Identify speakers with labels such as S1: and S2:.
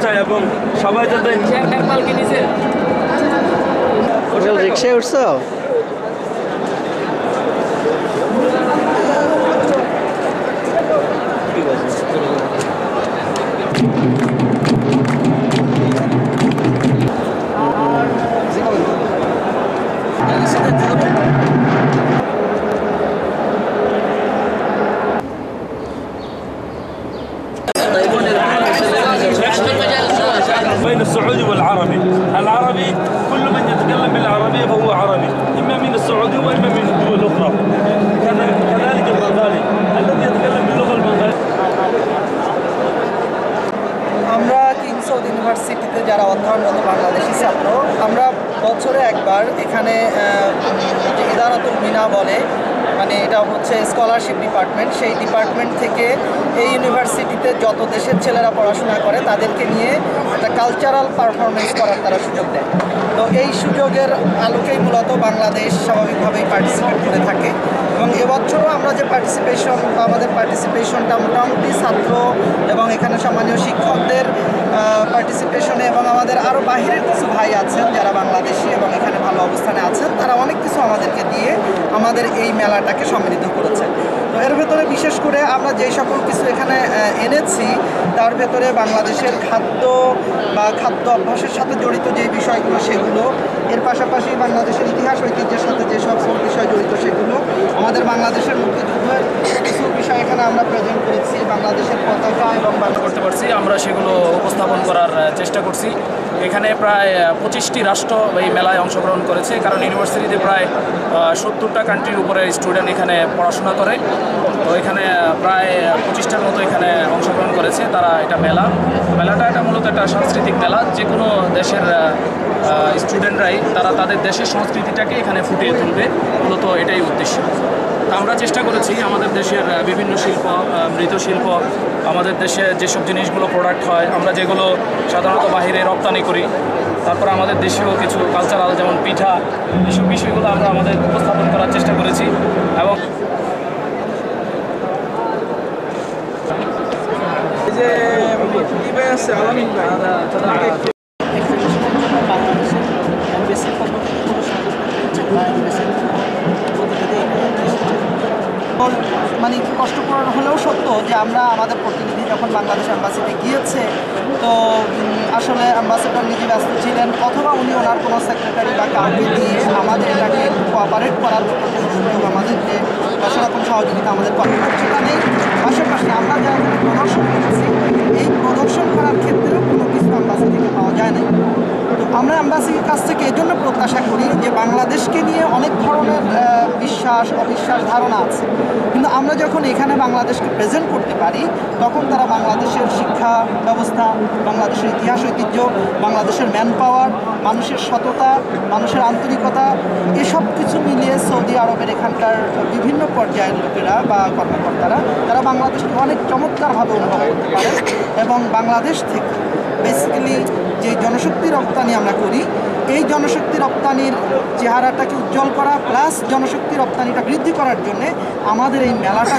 S1: চাই এবং সবাই যাতে
S2: রিক্সায় উঠছো?
S1: بين السعودي والعربي، العربي كل من يتكلم بالعربية فهو عربي، إما من السعودية وإما من الدول الأخرى. كذلك البنغالي الذي يتكلم باللغة البنغالية.
S2: আমরা কিংস সাউথ ইউনিভার্সিটিতে যারা অধ্যয়নরত বাংলাদেশি ছাত্র, আমরা বছরে একবার এখানে যে ইদারাতুল মিনা বলে, মানে এটা হচ্ছে স্কলারশিপ ডিপার্টমেন্ট, সেই ডিপার্টমেন্ট থেকে এই ইউনিভার্সিটিতে যত দেশের ছেলেরা পড়াশোনা করে তাদেরকে নিয়ে একটা কালচারাল পারফরমেন্স করার তারা সুযোগ দেয়। তো এই সুযোগের আলোকেই মূলত বাংলাদেশ স্বাভাবিকভাবেই পার্টিসিপেট করে থাকে এবং এবছরও আমরা যে পার্টিসিপেশন বা আমাদের পার্টিসিপেশনটা মোটামুটি ছাত্র এবং এখানে সম্মানীয় শিক্ষকদের পার্টিসিপেশনে এবং আমাদের আরও বাহিরের কিছু ভাই আছেন যারা বাংলাদেশি এবং এখানে ভালো অবস্থানে আছেন, তারা অনেক কিছু আমাদেরকে দিয়ে আমাদের এই মেলাটাকে সমৃদ্ধ করেছেন। তো এর ভেতরে বিশেষ করে আমরা যেই সকল কিছু এখানে এনেছি তার ভেতরে বাংলাদেশের খাদ্য বা খাদ্য অভ্যাসের সাথে জড়িত যে বিষয়গুলো সেগুলো, এর পাশাপাশি বাংলাদেশের ইতিহাস ঐতিহ্যের সাথে যেসব বিষয় জড়িত সেগুলো, আমাদের বাংলাদেশের মুক্তিযুদ্ধের কিছু বিষয় এখানে আমরা প্রেজেন্ট করেছি, বাংলাদেশের পতাকা এবং
S3: করতে পারছি, আমরা সেগুলো উপস্থাপন করার চেষ্টা করছি। এখানে প্রায় 25টি রাষ্ট্র এই মেলায় অংশগ্রহণ করেছে, কারণ ইউনিভার্সিটিতে প্রায় 70টা কান্ট্রির উপরে স্টুডেন্ট এখানে পড়াশোনা করে। তো এখানে প্রায় 25টার মতো এখানে অংশগ্রহণ করেছে তারা। এটা মেলাটা এটা মূলত একটা সাংস্কৃতিক মেলা, যে কোনো দেশের স্টুডেন্টরাই তারা তাদের দেশের সংস্কৃতিটাকে এখানে ফুটিয়ে তুলবে, মূলত এটাই উদ্দেশ্য। আমরা চেষ্টা করেছি আমাদের দেশের বিভিন্ন শিল্প, মৃৎশিল্প, আমাদের দেশে যেসব জিনিসগুলো প্রোডাক্ট হয়, আমরা যেগুলো সাধারণত বাহিরে রপ্তানি করি, তারপর আমাদের দেশেও কিছু কালচারাল যেমন পিঠা, এসব বিষয়গুলো আমরা আমাদের উপস্থাপন করার চেষ্টা করেছি। এবং
S2: মানে কষ্টকর হলেও সত্য যে আমরা আমাদের প্রতিনিধি যখন বাংলাদেশ অ্যাম্বাসিতে গিয়েছে, তো আসলে অ্যাম্বাসেডর নিজে ব্যস্ত ছিলেন অথবা উনি ওনার কোনো সেক্রেটারি বা কাউকে দিয়ে আমাদের এটাকে কোঅপারেট করার মতো কোনো সুযোগ আমাদেরকে বা সেরকম সহযোগিতা আমাদের কর্মসূচিটা নেই। পাশাপাশি আমরা যা এখানে প্রদর্শন করেছি, এই প্রদর্শন করার ক্ষেত্রেও কোনো কিছু অ্যাম্বাসি থেকে পাওয়া যায় না। তো আমরা অ্যাম্বাসির কাছ থেকে এজন্য প্রত্যাশা করি যে বাংলাদেশকে নিয়ে অনেক ধরনের বিশ্বাস অবিশ্বাস ধারণা আছে, কিন্তু আমরা যখন এখানে বাংলাদেশকে প্রেজেন্ট করতে পারি তখন তারা বাংলাদেশের শিক্ষা ব্যবস্থা, বাংলাদেশের ইতিহাস ঐতিহ্য, বাংলাদেশের ম্যান পাওয়ার, মানুষের সততা, মানুষের আন্তরিকতা, এসব কিছু মিলিয়ে সৌদি আরবের এখানকার বিভিন্ন পর্যায়ের লোকেরা বা কর্মকর্তারা তারা বাংলাদেশকে অনেক চমৎকারভাবে অনুভব করতে পারে এবং বাংলাদেশ থেকে বেসিক্যালি যে জনশক্তি রপ্তানি আমরা করি, এই জনশক্তি রপ্তানির চেহারাটাকে উজ্জ্বল করা প্লাস জনশক্তি রপ্তানিটা বৃদ্ধি করার জন্যে আমাদের এই মেলাটা